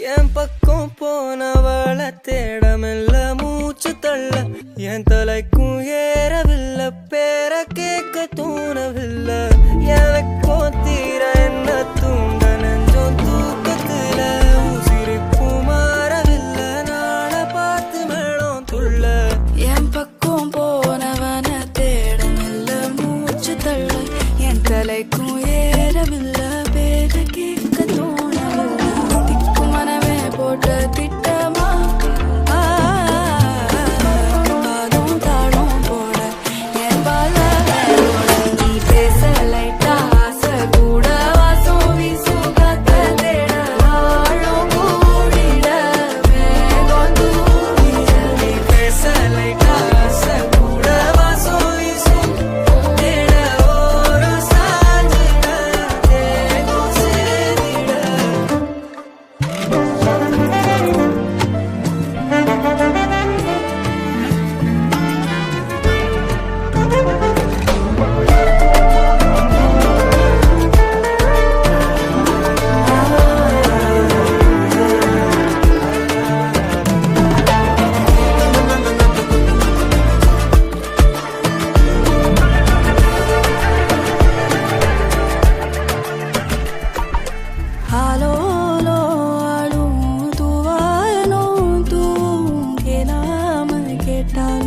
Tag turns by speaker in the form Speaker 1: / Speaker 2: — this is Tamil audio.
Speaker 1: என் பக்கம் போனவள தேடமில்ல மூச்சு தள்ள என் தலைக்கும் ஏறவில்லை பேர கேட்க தோணவில்லை எனக்கும் தீர என்ன தூண்ட நெஞ்சம் தூக்கத்துல உசிரிப்பு மாறவில்லை நாள பார்த்து மேளம் துள்ள
Speaker 2: என் பக்கம் போனவன தேடமில்ல மூச்சு தள்ள என் தலைக்கும் ஏறவில்லை பேர கேட்க தோணவில்லை திக்கு மனமே போட்ட திட்டமா பாதம் தாளம் போட என் பால நீ பேச லைட்டா ஆசை கூட வாசம் வீசும் காத்த தேட ஆழம் கூடிட மேகம் தூவிட
Speaker 1: நீ பேச லைட்டா ஆசை கூட வாசம் வீசும் தேட ஓரம் சாஞ்சிட தேகம் சேரிட
Speaker 2: Halo lo alu tu vano tu ke naam ke tal